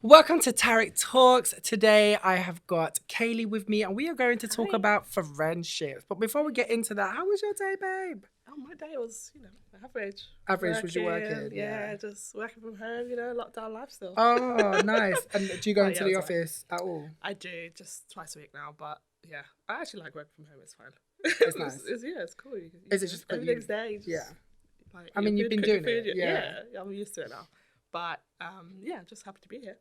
Welcome to Tarek Talks. Today I have got Kaylee with me and we are going to talk about friendships. But before we get into that, how was your day, babe? Oh, my day was, average. Average, was you working? Yeah, just working from home, lockdown life still. Oh, nice. And do you go into the office at all? I do, just twice a week now, but yeah. I actually like working from home, it's fine. It's nice. It's cool. Is it just everything's there? Yeah. Like, I mean, you've been doing it. Yeah, I'm used to it now. But just happy to be here.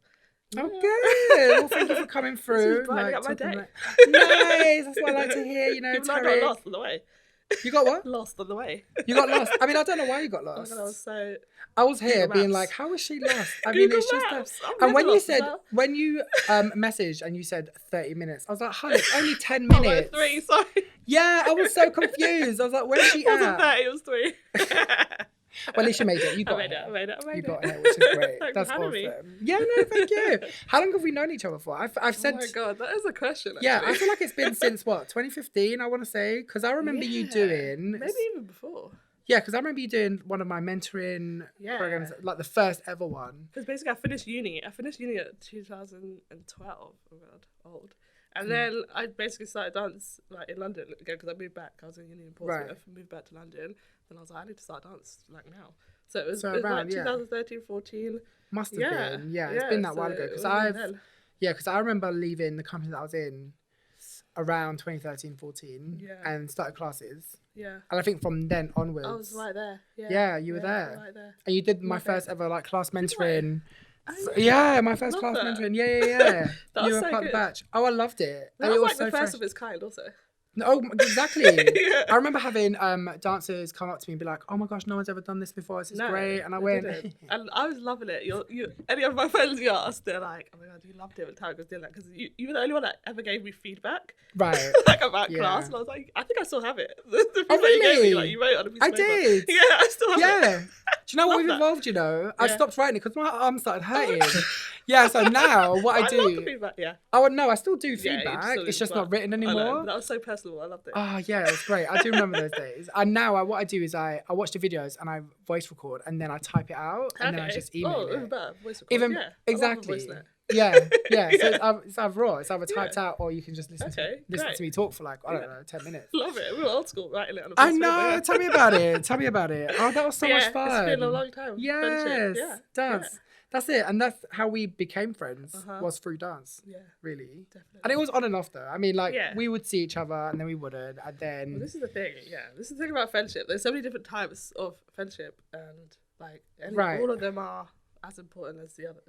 Oh, good. Well, thank you for coming through. Brightening up my day. Nice. That's what I like to hear. Even though I got lost on the way. You got what? Lost on the way. You got lost. I mean, I don't know why you got lost. I was here being like, how was she lost? I mean, it's just and when you said when you messaged and you said 30 minutes, I was like, honey, it's only 10 minutes. Oh, 3, sorry. Yeah, I was so confused. I was like, where's she at? It wasn't 30, it was 3. Well, at least you made it. You got it. I made it. You got it, which is great. That's awesome. Me. Yeah, no, thank you. How long have we known each other for? I've said. Oh my god, that is a question. Actually. Yeah, I feel like it's been since what 2015. I want to say because I remember you doing maybe even before. Yeah, because I remember you doing one of my mentoring programs, like the first ever one. Because basically, I finished uni at 2012. Oh god, old. And then I basically started dance like in London again because I moved back. I was in uni in Portsmouth, moved back to London. And I was like, I need to start dance like now. So it was like 2013, 14. Must have been. Yeah, it's been that while ago. Because I remember leaving the company that I was in around 2013, 14 and started classes. Yeah. And I think from then onwards. I was right there. Yeah, you were there. Right there. And you did my first ever like class mentoring. Yeah, my first class mentoring. Yeah. That you was were so part of the batch. Oh, I loved it. That was like the first of its kind also. No, exactly. I remember having dancers come up to me and be like, "Oh my gosh, no one's ever done this before. This is great." And I went, and I was loving it. Any of my friends you asked, they're like, "Oh my god, you loved it when Tarek was doing that," because you were the only one that ever gave me feedback, right? Like about class, and I was like, "I think I still have it." The oh really? You gave me, like you wrote on a piece of paper. Did. Yeah, I still have it. Yeah. Do you know what we've evolved? I stopped writing it because my arm started hurting. Yeah, so now what I do. Love the feedback, Oh no, I still do feedback. It's just not written anymore. That was so personal. I loved it. Oh yeah, it was great. I do remember those days. And now what I do is I watch the videos and I voice record and then I type it out and then I just email it. Even better, voice record. Exactly. So it's either raw, it's either typed out or you can just listen to me talk for like, I don't know, 10 minutes. Love it. We were old school writing it on a piece I know, tell me about it. Oh, that was so much fun. It's been a long time. Yes, dance. Yeah. That's it. And that's how we became friends, was through dance. Yeah. Really. Definitely. And it was on and off though. I mean, like, we would see each other and then we wouldn't. And then... Well, this is the thing, This is the thing about friendship. There's so many different types of friendship and, like, all of them are as important as the others.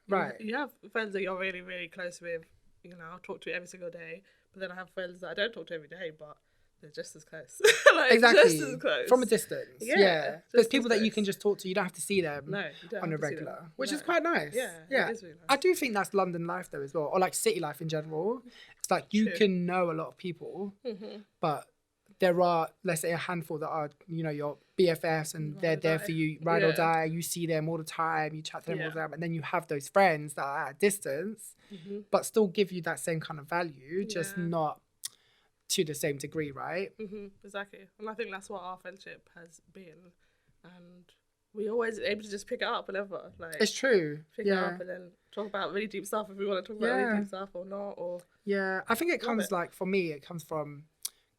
Right. You have friends that you're really, really close with. I'll talk to every single day. But then I have friends that I don't talk to every day, but they're just as close. Exactly. Just as close. From a distance. Yeah. There's people that you can just talk to. You don't have to see them on a regular, which is quite nice. Yeah. It is really nice. I do think that's London life though as well, or like city life in general. It's like you can know a lot of people, but there are, let's say, a handful that are, your BFFs and they're there for you, ride or die. You see them all the time, you chat to them all the time, and then you have those friends that are at a distance, but still give you that same kind of value, just not to the same degree, right? Exactly. And I think that's what our friendship has been. And we always able to just pick it up whenever. Like, it's true. Pick it up and then talk about really deep stuff if we want to talk about really deep stuff or not. I think it comes for me, it comes from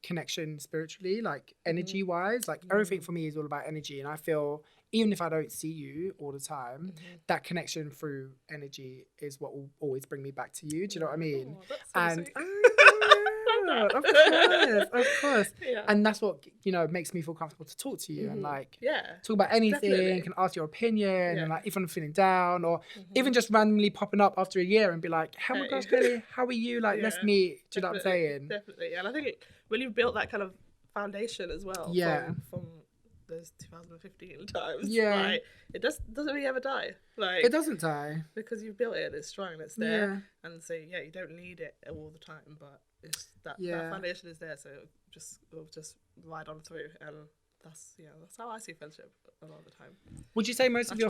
connection spiritually, like energy wise. Like everything for me is all about energy. And I feel even if I don't see you all the time, that connection through energy is what will always bring me back to you. Do you know what I mean? That's so sweet. Of course. Yeah. And that's what, makes me feel comfortable to talk to you and like talk about anything and ask your opinion and like if I'm feeling down or even just randomly popping up after a year and be like, oh my gosh, Kaylee, how are you? Like, let's meet. Do you know what I'm saying? Definitely. And I think when you've built that kind of foundation as well from those 2015 times, like, it doesn't really ever die. Like, it doesn't die. Because you've built it, it's strong and it's there. And so, you don't need it all the time, but it's that foundation is there, so it'll just ride on through, and that's how I see friendship a lot of the time. Would you say most of your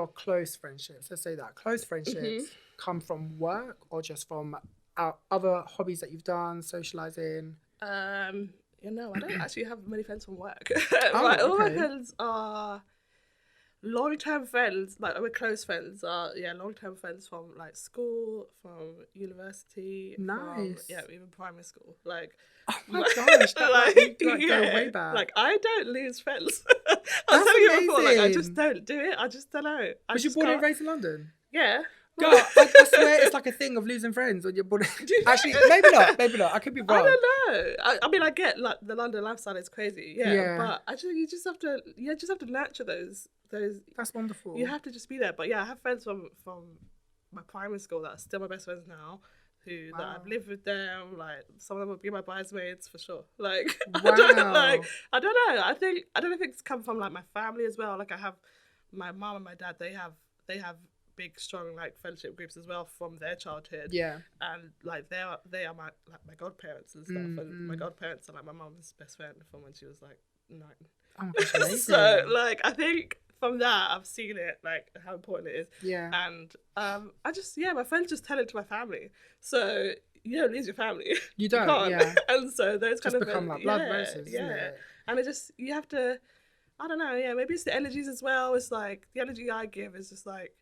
close friendships, let's say that, close friendships come from work or just from other hobbies that you've done, socializing? I don't actually have many friends from work. All my friends are long-term friends, like we're close friends, are long-term friends from like school, from university, Nice. from even primary school. Like, oh my gosh, that go way back. Like I don't lose friends. I was telling you before, like I just don't do it. I just don't know. Was you born and raised in London? Yeah. God, I swear it's like a thing of losing friends when you're born. Actually, maybe not. I could be wrong. I don't know. I mean, I get like the London lifestyle is crazy, but you just have to nurture those. That's wonderful. You have to just be there. But yeah, I have friends from my primary school that are still my best friends now. That I've lived with them, like some of them would be my bridesmaids for sure. Like I don't know. I don't know if it's come from like my family as well. Like I have my mom and my dad. They have big strong like friendship groups as well from their childhood. Yeah. And like they are my godparents and stuff. And my godparents are like my mom's best friend from when she was like 9. Oh my gosh, amazing. So like I think from that I've seen it, like how important it is. Yeah. And my friends just tell it to my family. So you don't lose your family. You don't. Yeah. And so those just kind of become like blood races, isn't it? And you have to, I don't know, maybe it's the energies as well. It's like the energy I give is just like,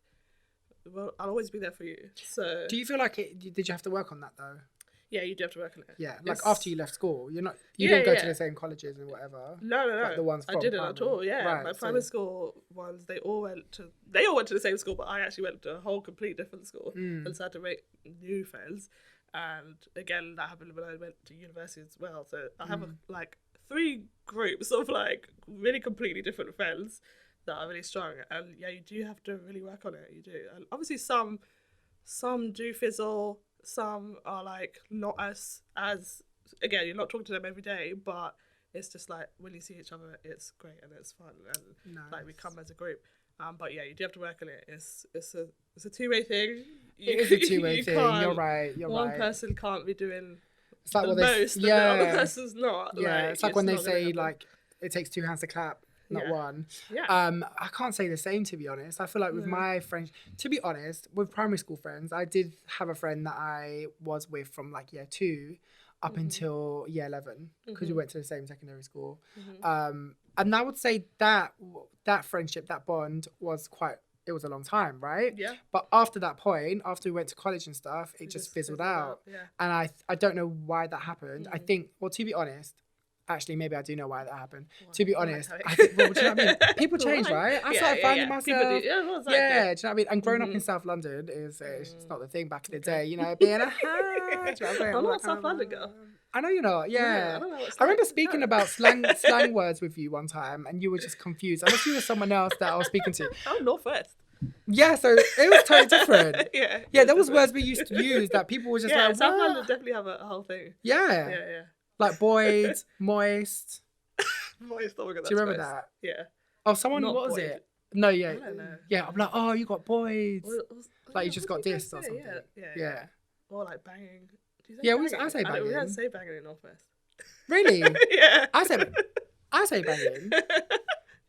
well, I'll always be there for you. So do you feel like did you have to work on that though? Yeah, you do have to work on it. Yeah, like after you left school, you didn't go to the same colleges and whatever. No. Like the ones I didn't at all. Yeah, right, my primary school ones, they all went to the same school, but I actually went to a whole complete different school and started to make new friends. And again, that happened when I went to university as well. So I have like 3 groups of like really completely different friends that are really strong. And yeah, you do have to really work on it. You do. And obviously some do fizzle. Some are like not as again, you're not talking to them every day, but it's just like when you see each other, it's great and it's fun and like we come as a group. But yeah, you do have to work on it. It's a 2-way thing. It is a 2-way thing. You're right. One person can't be doing it's like the most, and the other person's not. Yeah, it's like when they say like it takes 2 hands to clap. Not one. Yeah. I can't say the same, to be honest. I feel like with my friends, to be honest, with primary school friends, I did have a friend that I was with from like year 2 up until year 11 because we went to the same secondary school. And I would say that friendship, that bond was it was a long time, right? Yeah. But after that point, after we went to college and stuff, it just fizzled out. Yeah. And I don't know why that happened. I think, well, to be honest, actually, maybe I do know why that happened. To be honest, I think, do you know what I mean? People change, right? I started finding myself. Do you know what I mean? And growing up in South London is it's not the thing back in the day, being I'm not a South London girl. I know you're not, yeah. I remember speaking about slang words with you one time, and you were just confused. Unless you were someone else that I was speaking to. I'm Northwest. Yeah, so it was totally different. Yeah, there was words we used to use that people were just like, South London definitely have a whole thing. Yeah. Like Boyd, moist. Moist, oh my God, do you remember that? Yeah. Oh, someone, what was it? No, yeah. I don't know. Yeah, I'm like, oh, you got Boyd. Like, you just got dissed or something. Yeah. Or like banging. Yeah, I say banging. We don't say banging in Northwest. Really? Yeah. I say banging.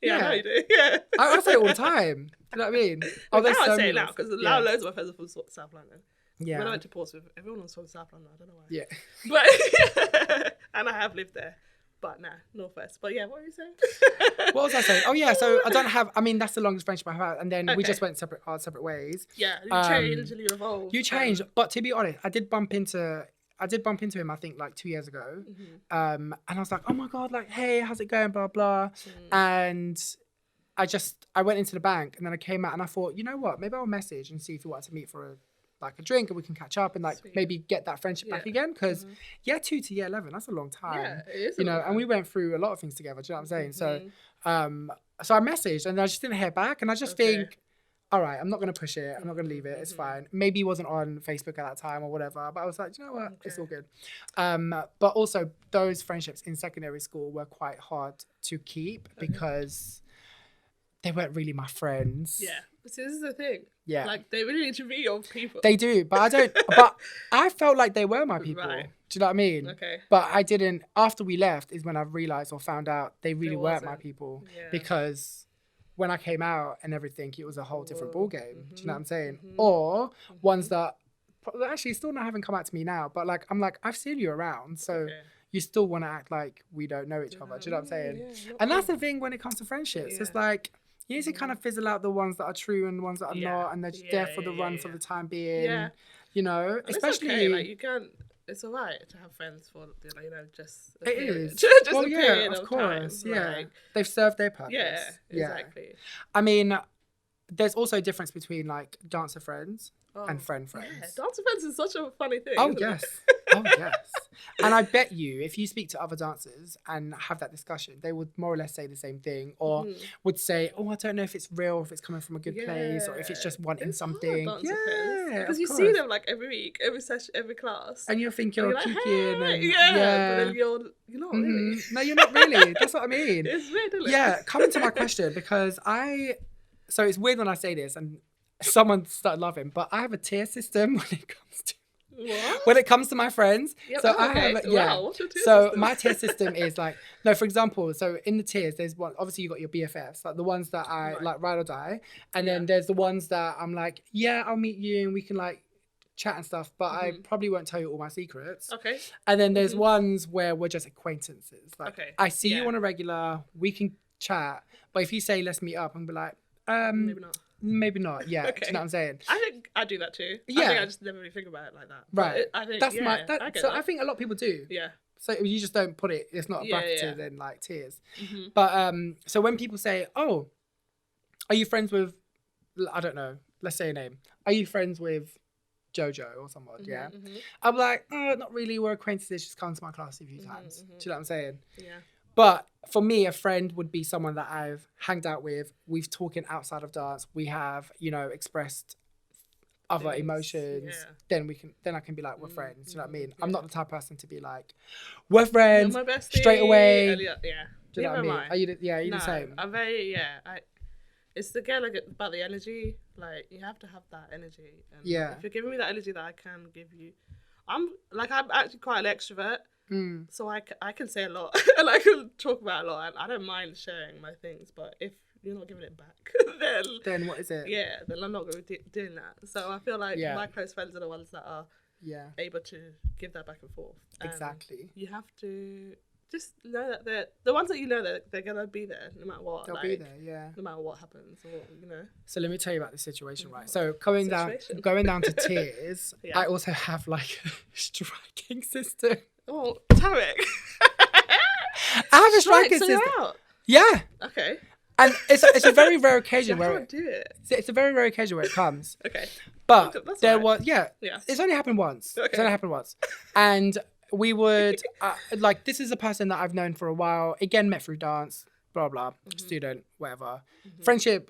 Yeah, I know you do. Yeah. I say it all the time. Do you know what I mean? Oh, now I say it now because now loads of my friends are from South London. Yeah. When I went to Portsmouth, everyone was from South London. I don't know why. Yeah. But and I have lived there, but Northwest. But yeah, what were you saying? What was I saying? Oh yeah, so I don't have. I mean, that's the longest friendship I have, and then we just went separate ways. Yeah, you changed and you evolved. You changed, but to be honest, I did bump into him. I think like 2 years ago, and I was like, oh my God, like, hey, how's it going? Blah blah, and I went into the bank, and then I came out, and I thought, you know what? Maybe I'll message and see if he wanted to meet for a drink, and we can catch up and like maybe get that friendship back again, because year 2 to year 11, that's a long time. Yeah, it is. And we went through a lot of things together. Do you know what I'm saying? So, so I messaged and I just didn't hear back, and I just think, all right, I'm not gonna push it. I'm not gonna leave it. It's fine. Maybe he wasn't on Facebook at that time or whatever, but I was like, you know what? It's all good. But also those friendships in secondary school were quite hard to keep because they weren't really my friends. Yeah. So this is the thing. Yeah. Like, they really need to be your people. They do, but I felt like they were my people. Right. Do you know what I mean? Okay. But I didn't, after we left is when I realised or found out they really weren't my people. Yeah. Because when I came out and everything, it was a whole different ball game. Do you know what I'm saying? Or ones that actually still not haven't come out to me now, but like, I'm like, I've seen you around, so you still want to act like we don't know each other. Do you know what I'm saying? And that's the thing when it comes to friendships. It's like, You need to kind of fizzle out the ones that are true and ones that are not, and they're just there for the run for the time being. Yeah. You know, and especially it's okay. Like you can't. It's alright to have friends for just a period. Is just well, a period of course, time. yeah. Like, they've served their purpose. Yeah, exactly. I mean, there's also a difference between like dancer friends and friends. Yeah, dancer friends is such a funny thing. Oh yes. Oh yes. And I bet you, if you speak to other dancers and have that discussion, they would more or less say the same thing, or would say, "Oh, I don't know if it's real, if it's coming from a good place, or if it's just wanting something." Because you see them like every week, every session, every class, and you think you're like, kicking, hey! and but then you're not really. No, you're not really. That's what I mean. It's weird, isn't it? Yeah, coming to my question, because so it's weird when I say this and someone started laughing, but I have a tier system when it comes to when it comes to my friends. Yep. So I have what's your tier so system? my tier system is like, no, for example, so in the tiers there's one, obviously you got your BFFs, like the ones that I like ride or die, and then there's the ones that I'm like, yeah, I'll meet you and we can like chat and stuff, but I probably won't tell you all my secrets. Okay. And then there's ones where we're just acquaintances, like I see you on a regular, we can chat, but if you say let's meet up, I'm be like, maybe not. Yeah. Okay. Do you know what I'm saying? I think I do that too. Yeah. I think I just never really think about it like that. Right. I think that's I think a lot of people do. Yeah. So you just don't put it. It's not bracketed in like tiers. But so when people say, "Oh, are you friends with?" I don't know. Let's say a name. Are you friends with Jojo or someone? Yeah. I'm like, oh, not really. We're acquaintances. Just come to my class a few times. Do you know what I'm saying? Yeah. But for me, a friend would be someone that I've hanged out with. We've talking outside of dance. We have, expressed other emotions. Yeah. Then I can be like, we're friends. You know what I mean? Yeah. I'm not the type of person to be like, we're friends. You're my bestie. Straight away. Yeah. Do you know what I mean? Are you the same? I'm very it's again like about the energy. Like you have to have that energy. And if you're giving me that energy that I can give you, I'm actually quite an extrovert. So I can say a lot and I can talk about a lot and I don't mind sharing my things, but if you're not giving it back then what is it? Yeah, then I'm not going to be doing that. So I feel like my close friends are the ones that are able to give that back and forth. Exactly. You have to just know that the ones that you know that they're going to be there no matter what. They'll be there, no matter what happens, or So let me tell you about the situation, right? So going down to tiers, I also have like a striking system. Oh, Tarek. I have a striking system. Out. Yeah. Okay. And it's a very rare occasion where it's a very rare occasion where it comes. Okay. But there was it's only happened once. Okay. It's only happened once. And we would this is a person that I've known for a while. Again, met through dance. Blah blah. Student, whatever. Friendship,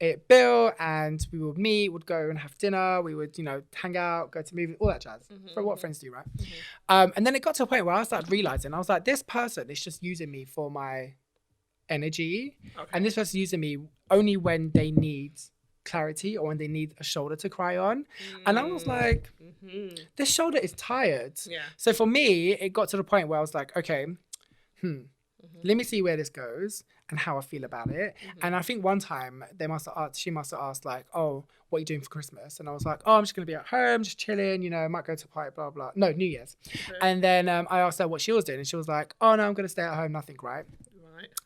it built, and we would meet, would go and have dinner, we would, hang out, go to movies, all that jazz. For what friends do, right? And then it got to a point where I started realizing, I was like, this person is just using me for my energy, and this person's using me only when they need clarity or when they need a shoulder to cry on. And I was like, this shoulder is tired. Yeah. So for me, it got to the point where I was like, okay, let me see where this goes and how I feel about it. And I think one time she must have asked like, oh, what are you doing for Christmas? And I was like, oh, I'm just going to be at home, just chilling, might go to a party, blah, blah. No, New Year's. Okay. And then I asked her what she was doing. And she was like, oh, no, I'm going to stay at home, nothing, right?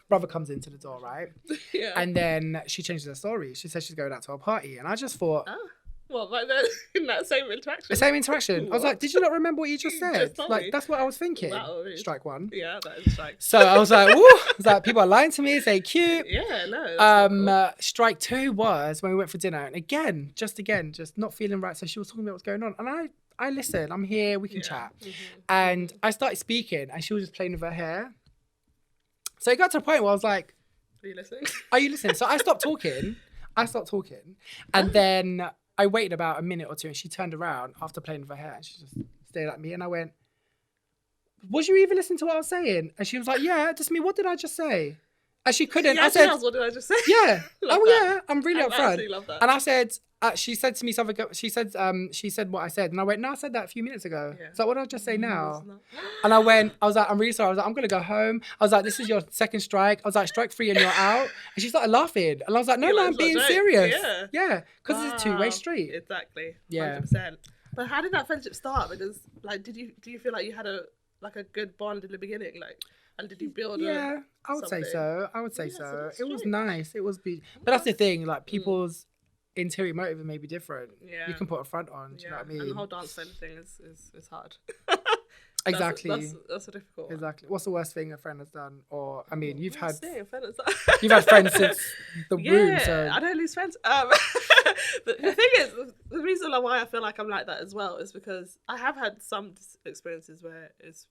Brother comes into the door, right? Yeah. And then she changes her story. She says she's going out to a party. And I just thought... Well, like in that same interaction. The same interaction. I was like, did you not remember what you just said? That's what I was thinking. Strike one. Yeah, that is strike. So I was like, woo. I was like, people are lying to me, say cute. Yeah, no. Cool. Strike two was when we went for dinner. And again, just not feeling right. So she was talking about what's going on. And I listened. I'm here. We can chat. And I started speaking and she was just playing with her hair. So it got to a point where I was like, are you listening? Are you listening? So I stopped talking. And then... I waited about a minute or two and she turned around after playing with her hair and she just stared at me and I went, was you even listening to what I was saying? And she was like, yeah, just me. What did I just say? And she couldn't. Yeah, I said, what did I just say? Yeah. That. I'm really upfront. I absolutely love that. And I said, she said to me something, she said what I said. And I went, no, I said that a few minutes ago. Yeah. So what did I just say now? And I was like, I'm really sorry. I was like, I'm going to go home. I was like, this is your second strike. I was like, strike 3 and you're out. And she started laughing. And I was like, no, I'm being serious. Yeah. Because it's a two-way street. Exactly. 100%. Yeah. But how did that friendship start? Because do you feel like you had a good bond in the beginning? And did you build I would say something? so. I would say Yeah, so so. that's It was great. nice. It was beautiful. But that's the thing, like people's interior motive may be different. Yeah. You can put a front on, do you know what I mean? And the whole dance thing is hard. Exactly. That's a difficult one. Exactly. What's the worst thing a friend has done? Or I mean, you've had friends since the womb, so I don't lose friends. The thing is, the reason why I feel like I'm like that as well is because I have had some experiences where it's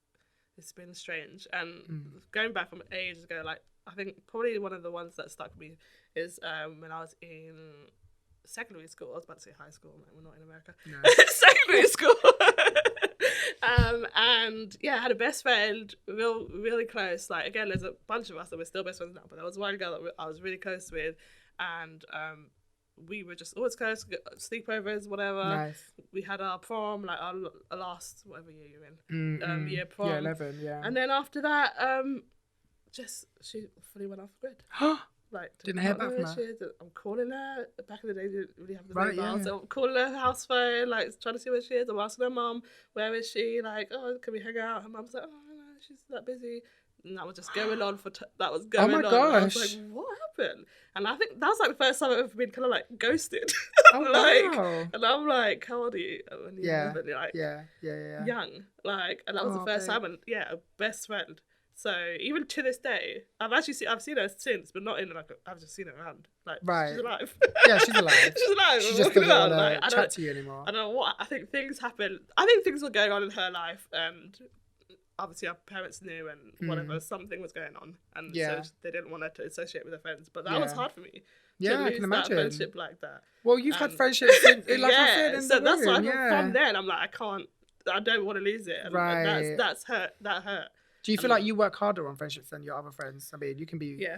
been strange, and going back from ages ago, like I think probably one of the ones that stuck with me is when I was in secondary school. I was about to say high school, like we're not in America. No. Secondary school. And I had a best friend, really close. Like again, there's a bunch of us that we're still best friends now, but there was one girl that I was really close with, and we were just always close, sleepovers, whatever. Nice. We had our prom, like our last whatever year you're in, year prom. Yeah, 11, yeah. And then after that, she fully went off the grid. Like didn't hear back from her. I'm calling her. Back in the day, didn't really have the mobile, so I'm calling her house phone, like trying to see where she is. I'm asking her mum, where is she? Like, oh, can we hang out? Her mum's like, oh no, she's that busy. And that was just going on that was going on. Oh my gosh! I was like, what happened? And I think that was like the first time I've ever been kind of like ghosted. Oh wow! And I'm like, how old are you? When you're like, young, like, and that was the first time, and a best friend. So even to this day, I've seen her since, but not in like I've just seen her around. Like she's alive. Yeah, she's alive. She's alive. She just doesn't want to chat to you anymore. I don't know what. I think things happen. I think things were going on in her life, and obviously our parents knew, and whatever, something was going on, and so they didn't want her to associate with her friends. But that was hard for me. Yeah, I can imagine. That friendship like that. Well, you've had friendships, like I said, in so the that's room, why from then I'm like, I don't want to lose it. And that's hurt. That hurt. Do you feel like you work harder on friendships than your other friends? I mean, you can be... Yeah.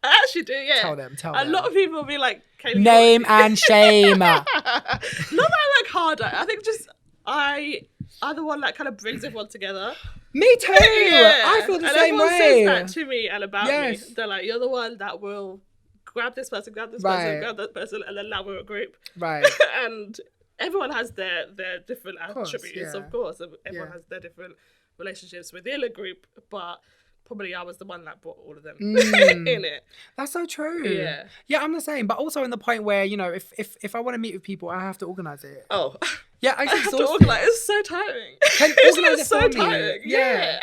I actually do, yeah. Tell them. A lot of people will be like... Kaylee, name and shame. Not that I work harder. I think just I'm the one that kind of brings everyone together. Me too. I feel the same way. And everyone says that to me and about me. They're like, you're the one that will grab this person, grab that person, and then now we're a group. Right. And everyone has their different attributes, of course. Everyone has their different relationships within a group, but probably I was the one that brought all of them in it. That's so true. Yeah, I'm the same, but also in the point where, you know, if I want to meet with people, I have to organise it. Oh. Yeah, I have to organise. It's so tiring. Organise it for me. Tiring. Yeah.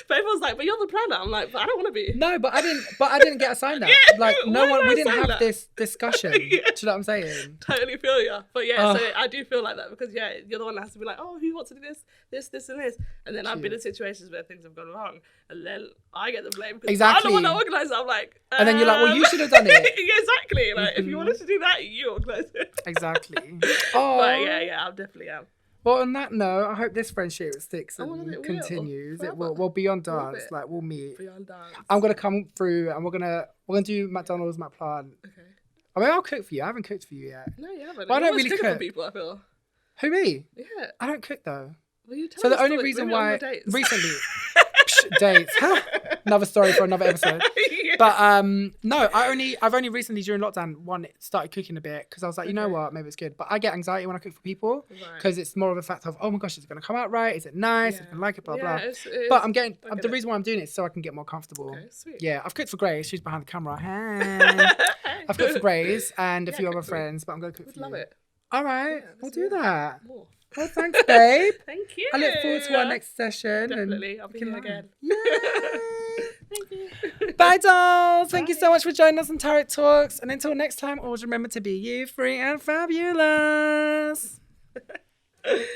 But everyone's like, but you're the planner. I'm like, but I don't want to be. No, but I didn't get assigned that. Like, we didn't have this discussion. Do you know what I'm saying? Totally feel you. But so I do feel like that because you're the one that has to be like, oh, who wants to do this, and this. And then I've been in situations where things have gone wrong, and then I get the blame because I don't want to organise it. I'm like, and then you're like, well, you should have done it. Exactly. Like, if you wanted to do that, you organise it. Exactly. But I definitely am. Well, on that note, I hope this friendship sticks and continues. It will. Well, beyond dance, like we'll meet. Beyond dance. I'm gonna come through, and we're gonna do McDonald's, McPlant. Okay. I mean, I'll cook for you. I haven't cooked for you yet. No, you haven't. But I don't really cook for people. I feel. Who, me? Yeah. I don't cook though. Well, you tell so the only reason why recently dates, another story for another episode. But no, I've only recently during lockdown started cooking a bit because I was like, you know what, maybe it's good. But I get anxiety when I cook for people because it's more of a fact of, oh my gosh, is it gonna come out right? Is it nice? If I like it, blah blah. But I'm getting the reason why I'm doing it is so I can get more comfortable. Okay, sweet. Yeah, I've cooked for Grace. She's behind the camera. I've cooked for Grace and a few other friends, but I'm gonna cook for you. Love it. All right, we'll do that. More. Well, thanks, babe. Thank you. I look forward to our next session. Definitely. I'll be here again. Yay. Thank you. Bye, dolls. Thank you so much for joining us on Tarek Talks. And until next time, always remember to be you, free and fabulous.